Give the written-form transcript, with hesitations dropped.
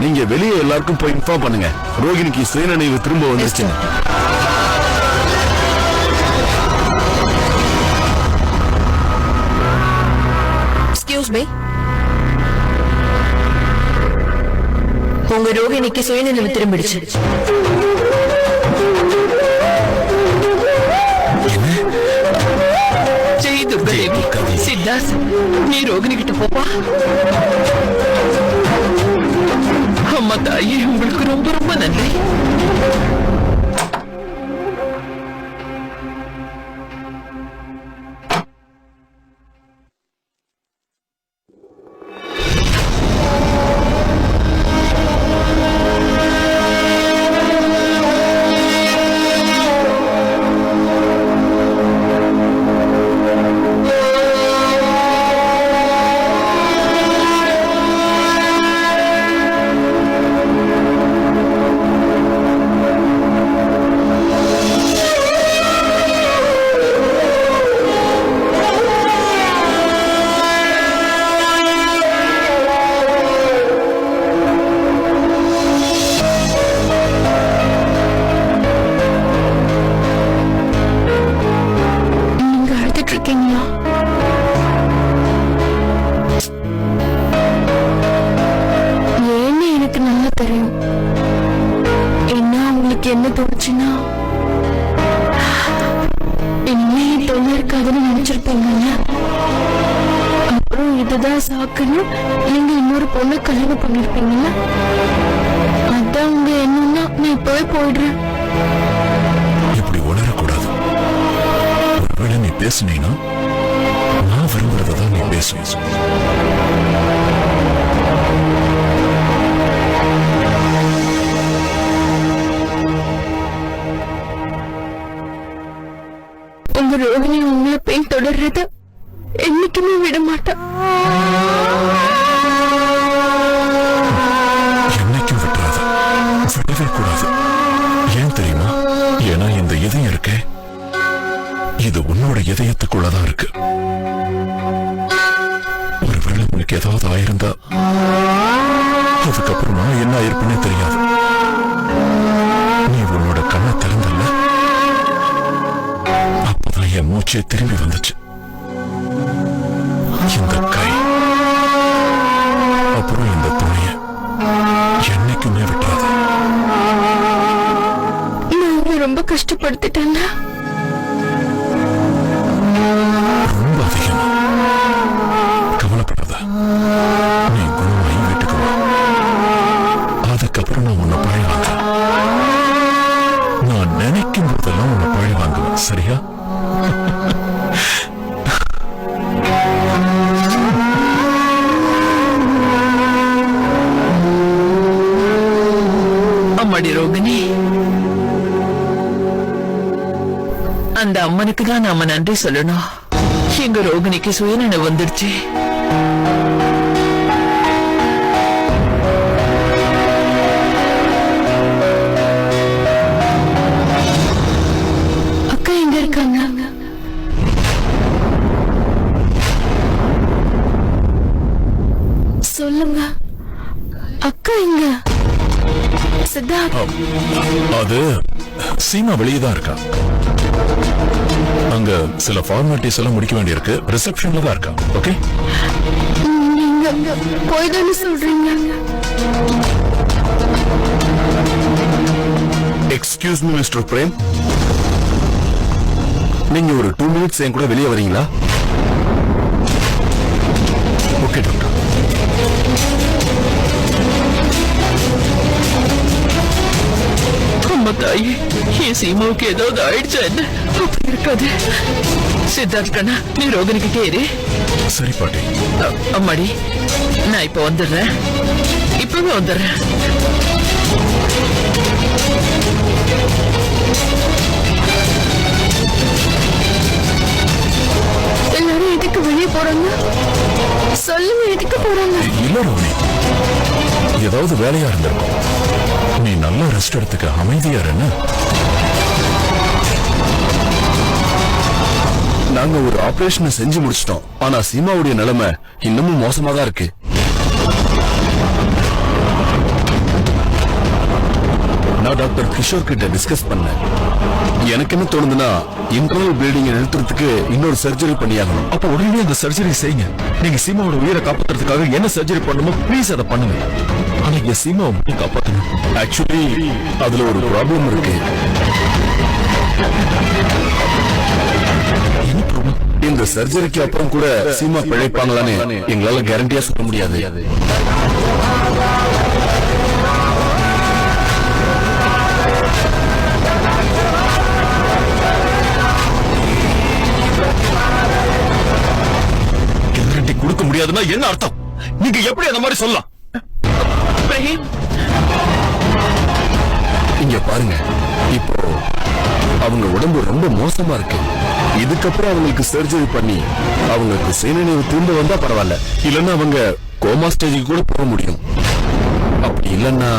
நீங்க வெளியே எல்லாருக்கும் போய் இன்ஃபார்ம் பண்ணுங்க, ரோகிணிக்கு சுயநினைவு திரும்ப வந்துருச்சு. எக்ஸ்கியூஸ் மீ, உங்க ரோகிணிக்கு சுயநினைவு திரும்பிடுச்சு. ஜெய் துர்காதேவி, சித்தார்த் நீ ரோகிணி கிட்ட போப்பா. அம்மா தாயே, உங்களுக்கு ரொம்ப ரொம்ப நன்றி. என்ன தோணுச்சுன்னா, இனிமே தொல்லை இருக்காதுன்னு நினைச்சிருப்பீங்க. அப்புறம் இதுதான் சாக்குன்னு நீங்க இன்னொரு பொண்ணு கல்யாணம் பண்ணிருப்பீங்கல்ல. அதான் உங்க என்னன்னா நான் இப்பவே போயிடுறேன். இப்படி உணரக்கூடாது. ஒருவேளை நீ பேசுனீங்கன்னா நான் விரும்புறதான் நீ பேசுவ. உங்க ரோகிணி உங்களை பெண் தொடர்றத என்னைக்குமே விட மாட்டேன். என்னைக்கும் விட்டுறாது, விடவே கூடாது. ஏன் தெரியுமா? ஏன்னா இந்த இதயம் இருக்கே, இது உன்னோட இதயத்துக்குள்ளதான் இருக்கு. ஒருவேளை உனக்கு ஏதாவது ஆயிருந்தா அதுக்கப்புறமா என்ன ஆயிருப்புன்னே தெரியாது. நீ உன்னோட கண்ணை திறந்தல்ல, அப்பதான் என் மூச்சே திரும்பி வந்துச்சு. இந்த கை, அப்புறம் இந்த துணைய என்னைக்குமே விட்டுறாது. நான் ரொம்ப கஷ்டப்படுத்திட்டேன். ரொம்ப அதிகமா. கவலைப்படாத, நீ குணமாயி வீட்டுக்கு வா. அதுக்கப்புறம் நான் உன்னை பழி வாங்குறேன். நான் நினைக்கும் போதெல்லாம் உன்னை பழி வாங்குவேன், சரியா? அம்மாடி ரோகிணி, அந்த அம்மனுக்கு தான் நாம நன்றி சொல்லணும். எங்க ரோகிணிக்கு சுயநினைவு வந்துடுச்சு. அக்கா எங்க இருக்காங்க? சொல்லுங்க அக்கா எங்க? சித்தார்த், அது சீமா வெளியேதான் இருக்கா. அங்க அங்க சில ஃபார்மாலிட்டிஸ் எல்லாம் முடிக்க வேண்டியிருக்கு. ரிசப்ஷன்ல தான் இருக்கா. ஓகே, நீங்க போய் தானே சொல்றீங்க? எக்ஸ்கியூஸ் மீ மிஸ்டர் பிரேம், நீங்க ஒரு 2 மினிட்ஸ் என் கூட வெளியே வரீங்களா? Okay doctor. அம்மா தாயே, என் சீமாவுக்கு ஏதாவது ஆயிடுச்சா என்ன? அப்படி இருக்காது. சித்தார்த் கண்ணா, நீ ரோகிணி கிட்டே இரு. சரி பாட்டி. அம்மாடி, நான் இப்ப வந்துடுறேன். இப்பவே வந்துடுறேன். எல்லாரும் எதுக்கு வெளியே போறாங்க? சொல்லுங்க, எதுக்கு போறாங்க? இல்ல ரோகிணி, ஏதாவது வேலையா இருந்திருக்கும். நீ நல்லா ரெஸ்ட் எடுத்துக்க, அமைதியா என்ன. நாங்க ஒரு ஆபரேஷனை செஞ்சு முடிச்சிட்டோம். ஆனா சீமாவுடைய நிலைமை இன்னமும் மோசமா தான் இருக்கு. நான் டாக்டர் கிஷோர் கிட்ட டிஸ்கஸ் பண்ணேன். எனக்கு என்ன தோணுதுன்னா, இன்டர்னல் ப்ளீடிங்கை நிறுத்துறதுக்கு இன்னொரு சர்ஜரி பண்ணியாகணும். அப்ப உடனே அந்த சர்ஜரி செய்யுங்க. நீங்க சீமாவோட உயிரை காப்பாத்துறதுக்காக என்ன சர்ஜரி பண்ணணுமோ ப்ளீஸ் அதை பண்ணுங்க. ஆனா என் சீமாவை மட்டும் காப்பாத்தணும். ஆக்சுவலி அதுல ஒரு ப்ராப்ளம் இருக்கு. என்ன ப்ராப்ளம்? இந்த சர்ஜரிக்கு அப்புறம் கூட சீமா பிழைப்பாங்களான்னு எங்களால கேரண்டியா சொல்ல முடியாது. கேரண்டி கொடுக்க முடியாதுன்னா என்ன அர்த்தம்? நீங்க எப்படி அந்த மாதிரி சொல்லலாம்? பிரேம், இங்க பாருங்க, இப்போ அவங்க உடம்பு ரொம்ப மோசமா இருக்கு. இதுக்கப்புறம் அவங்களுக்கு சர்ஜரி பண்ணி அவங்களுக்கு சுயநினைவு திரும்ப வந்தா பரவாயில்ல. இல்லன்னா அவங்க கோமா ஸ்டேஜுக்கு கூட போக முடியும். அப்படி இல்லன்னா